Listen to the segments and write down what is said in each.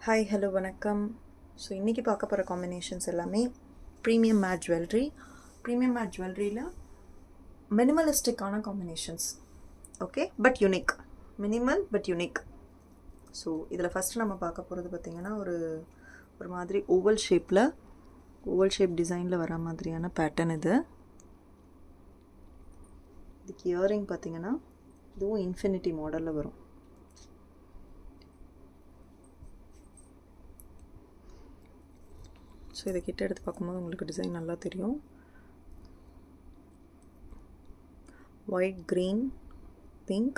Hi hello வணக்கம். So இன்றைக்கி பார்க்க போகிற காம்பினேஷன்ஸ் எல்லாமே premium made jewellery. Premium made ஜுவல்லரியில் மினிமலிஸ்டிக்கான combinations. Okay, but unique. Minimal but unique. So இதில் ஃபஸ்ட்டு நம்ம பார்க்க போகிறது பார்த்திங்கன்னா ஒரு மாதிரி ஓவல் ஷேப் டிசைனில் வர மாதிரியான பேட்டர்ன் இது. இதுக்கு இயரிங் பார்த்திங்கன்னா இதுவும் இன்ஃபினிட்டி மாடலில் வரும். ஸோ இதை கிட்ட எடுத்து பார்க்கும்போது உங்களுக்கு டிசைன் நல்லா தெரியும். ஒயிட், க்ரீன், பிங்க்,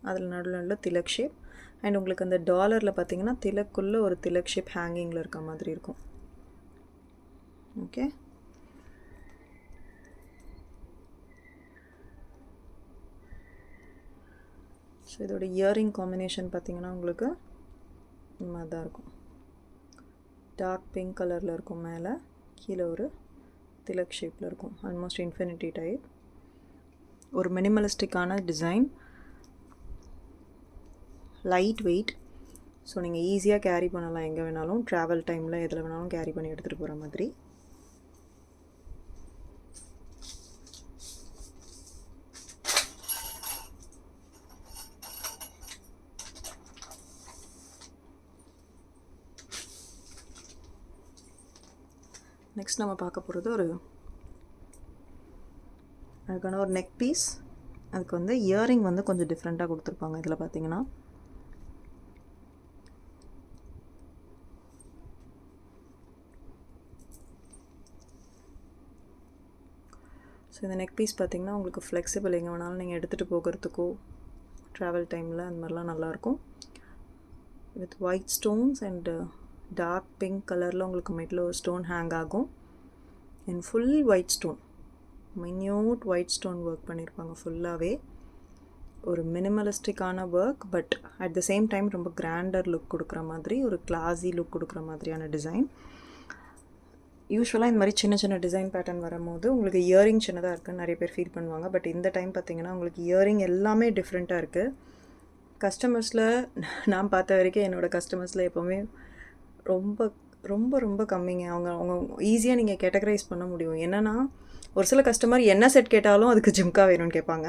அதில் நடுவில் திலக் ஷேப். அண்ட் உங்களுக்கு அந்த டாலரில் பார்த்தீங்கன்னா திலக்குள்ளே ஒரு திலக் ஷேப் ஹேங்கிங்கில் இருக்க மாதிரி இருக்கும். ஓகே, ஸோ இதோட இயரிங் காம்பினேஷன் பார்த்தீங்கன்னா உங்களுக்கு இந்த மாதிரி தான் இருக்கும். டார்க் பிங்க் கலரில் இருக்கும், மேலே கீழே ஒரு திலக் ஷேப்பில் இருக்கும். Almost infinity type. ஒரு மினிமலிஸ்டிக்கான டிசைன், லைட் வெயிட். ஸோ நீங்கள் ஈஸியாக கேரி பண்ணலாம், எங்கே வேணாலும், ட்ராவல் டைமில் எதில் வேணாலும் கேரி பண்ணி எடுத்துகிட்டு போகிற மாதிரி. நெக்ஸ்ட் நம்ம பார்க்க போகிறது அதுக்கான ஒரு நெக் பீஸ். அதுக்கு வந்து இயரிங் வந்து கொஞ்சம் டிஃப்ரெண்ட்டாக கொடுத்துருப்பாங்க. இதில் பார்த்தீங்கன்னா ஸோ இந்த நெக் பீஸ் பார்த்திங்கன்னா உங்களுக்கு ஃப்ளெக்சிபிள், எங்கே வேணாலும் நீங்கள் எடுத்துகிட்டு போகிறதுக்கோ ட்ராவல் டைமில் அந்த மாதிரிலாம் நல்லாயிருக்கும். With white stones and dark pink கலரில் உங்களுக்கு மிடில் ஒரு ஸ்டோன் ஹேங் ஆகும். And full white stone, minute white stone work பண்ணியிருப்பாங்க ஃபுல்லாகவே. ஒரு மினிமலிஸ்டிக்கான work, but at the same time ரொம்ப கிராண்டர் லுக் கொடுக்குற மாதிரி, ஒரு கிளாஸி லுக் கொடுக்குற மாதிரியான டிசைன். யூஸ்வலாக இந்த மாதிரி சின்ன சின்ன டிசைன் பேட்டர்ன் வரும்போது உங்களுக்கு இயரிங் சின்னதாக இருக்குதுன்னு நிறைய பேர் ஃபீல் பண்ணுவாங்க. பட் இந்த டைம் பார்த்திங்கன்னா உங்களுக்கு இயரிங் எல்லாமே டிஃப்ரெண்ட்டாக இருக்குது. கஸ்டமர்ஸில் நான் பார்த்த வரைக்கும் என்னோடய கஸ்டமர்ஸில் எப்போவுமே ரொம்ப ரொம்ப ரொம்ப கம்மிங்க. அவங்க ஈஸியாக நீங்கள் கேட்டகரைஸ் பண்ண முடியும். என்னென்னா, ஒரு சில கஸ்டமர் என்ன செட் கேட்டாலும் அதுக்கு ஜிம்கா வேணும்னு கேட்பாங்க.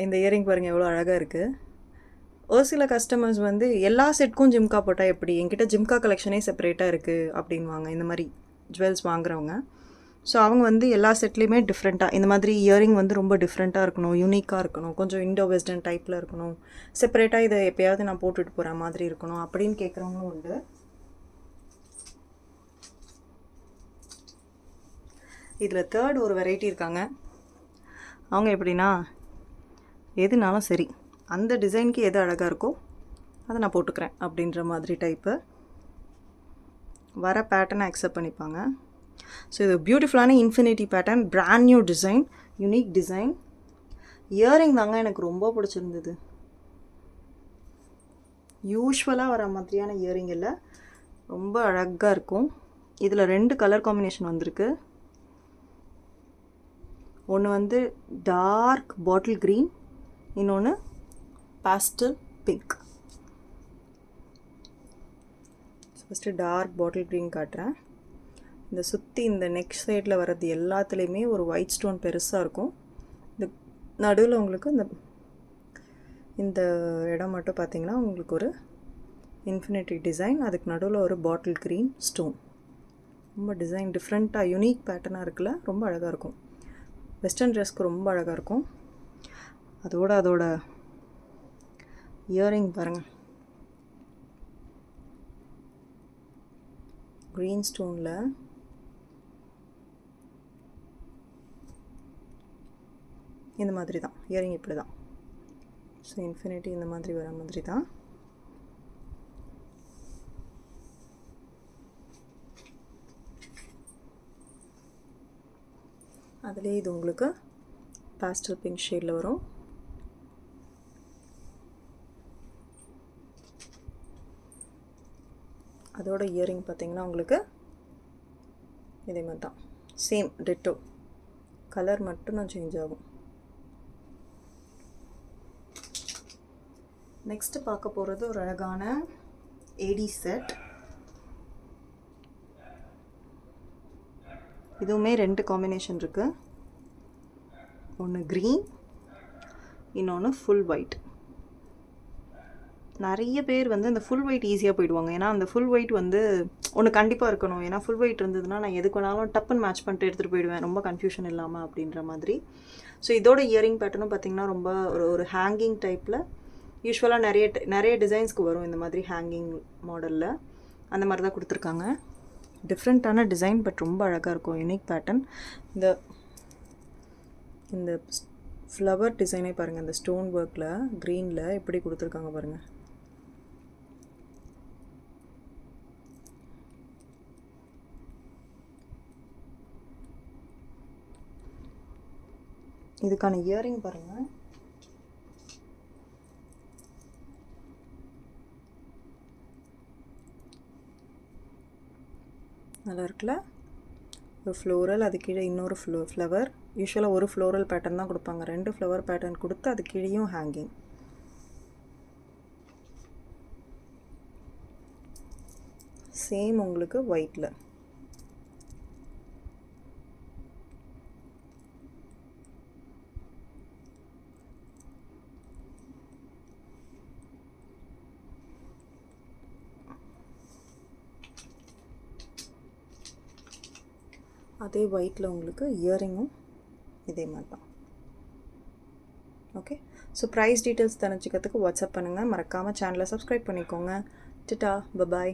இந்த இயரிங் பாருங்கள் எவ்வளோ அழகாக இருக்குது. ஒரு சில கஸ்டமர்ஸ் வந்து எல்லா செட்டுக்கும் ஜிம்கா போட்டால் எப்படி, என்கிட்ட ஜிம்கா கலெக்ஷனே செப்பரேட்டாக இருக்குது அப்படின்வாங்க இந்த மாதிரி ஜுவல்ஸ் வாங்குறவங்க. ஸோ அவங்க வந்து எல்லா செட்லேயுமே டிஃப்ரெண்ட்டாக இந்த மாதிரி இயரிங் வந்து ரொம்ப டிஃப்ரெண்ட்டாக இருக்கணும், யூனிக்காக இருக்கணும், கொஞ்சம் இண்டோ வெஸ்டர்ன் டைப்பில் இருக்கணும், செப்பரேட்டாக இதை எப்போயாவது நான் போட்டுட்டு போகிற மாதிரி இருக்கணும் அப்படின்னு கேட்குறவங்களும் உண்டு. இதில் தேர்ட் ஒரு வெரைட்டி இருக்காங்க. அவங்க எப்படின்னா, எதுனாலும் சரி அந்த டிசைனுக்கு எது அழகாக இருக்கோ அதை நான் போட்டுக்கிறேன் அப்படின்ற மாதிரி டைப்பு. வர பேட்டர்னை அக்செப்ட் பண்ணிப்பாங்க. ஸோ இது பியூட்டிஃபுல்லான infinity pattern, brand new design, unique design. Earring தாங்க எனக்கு ரொம்ப பிடிச்சிருந்தது. யூஸ்வலாக வர மாதிரியான இயரிங் இல்லை, ரொம்ப அழகாக இருக்கும். இதில் 2 கலர் காம்பினேஷன் வந்திருக்கு. ஒன்று வந்து டார்க் பாட்டில் க்ரீன், இன்னொன்று pastel pink. First dark bottle green காட்டுறேன். இந்த சுற்றி இந்த நெக் சைடில் வர்றது எல்லாத்துலேயுமே ஒரு ஒயிட் ஸ்டோன் பெருசாக இருக்கும். இந்த நடுவில் உங்களுக்கு இந்த இடம் மட்டும் பார்த்திங்கன்னா உங்களுக்கு ஒரு இன்ஃபினிட்டி டிசைன், அதுக்கு நடுவில் ஒரு பாட்டில் க்ரீன் ஸ்டோன். ரொம்ப டிசைன் டிஃப்ரெண்ட்டாக யூனிக் பேட்டர்னாக இருக்குல்ல, ரொம்ப அழகாக இருக்கும். வெஸ்டர்ன் ட்ரெஸ்க்கு ரொம்ப அழகாக இருக்கும். அதோட இயரிங் பாருங்கள், க்ரீன் ஸ்டோனில் இந்த மாதிரி தான் இயரிங், இப்படி தான். ஸோ இன்ஃபினிட்டி இந்த மாதிரி வர மாதிரி தான். அதுலேயே இது உங்களுக்கு பாஸ்டல் பிங்க் ஷேடில் வரும். அதோட இயரிங் பார்த்திங்கன்னா உங்களுக்கு இதே மாதிரி தான், சேம் டிட்டோ, கலர் மட்டும்தான் சேஞ்ச் ஆகும். நெக்ஸ்ட்டு பார்க்க போகிறது ஒரு அழகான ஏடி செட். இதுவுமே 2 காம்பினேஷன் இருக்குது. ஒன்று க்ரீன், இன்னொன்று ஃபுல் ஒயிட். நிறைய பேர் வந்து இந்த ஃபுல் ஒயிட் ஈஸியாக போயிடுவாங்க. ஏன்னா அந்த ஃபுல் ஒயிட் வந்து ஒன்று கண்டிப்பாக இருக்கணும். ஏன்னா ஃபுல் ஒயிட் இருந்ததுன்னா நான் எதுக்கு வேணாலும் டப்புன்னு மேட்ச் பண்ணிட்டு எடுத்துகிட்டு போயிடுவேன், ரொம்ப கன்ஃபியூஷன் இல்லாமல் அப்படின்ற மாதிரி. ஸோ இதோட இயரிங் பேட்டர்னும் பார்த்திங்கன்னா ரொம்ப ஒரு ஹேங்கிங் டைப்பில் யூஸ்வலாக நிறைய டிசைன்ஸ்க்கு வரும் இந்த மாதிரி ஹேங்கிங் மாடலில். அந்த மாதிரி தான் கொடுத்துருக்காங்க. டிஃப்ரெண்ட்டான டிசைன், பட் ரொம்ப அழகாக இருக்கும், யூனிக் பேட்டர்ன். இந்த ஃப்ளவர் டிசைனே பாருங்கள், இந்த ஸ்டோன் ஒர்க்கில் க்ரீனில் எப்படி கொடுத்துருக்காங்க பாருங்கள். இதுக்கான இயரிங் பாருங்கள். நல்லா இருக்குல்ல? ஒரு ஃப்ளோரல், அது கீழே இன்னொரு ஃப்ளவர். யூஸ்வலாக ஒரு ஃப்ளோரல் பேட்டர்ன் தான் கொடுப்பாங்க. 2 ஃப்ளவர் பேட்டர்ன் கொடுத்து அது கீழேயும் ஹேங்கிங். சேம் உங்களுக்கு ஒயிட்டில். அதே ஒயிட்டில் உங்களுக்கு இயரிங்கும் இதே மாதிரி தான். ஓகே, ஸோ ப்ரைஸ் டீட்டெயில்ஸ் தெரிஞ்சுக்கிறதுக்கு வாட்ஸ்அப் பண்ணுங்கள். மறக்காமல் சேனலை சப்ஸ்கிரைப் பண்ணிக்கோங்க. டிட்டா, பபாய்.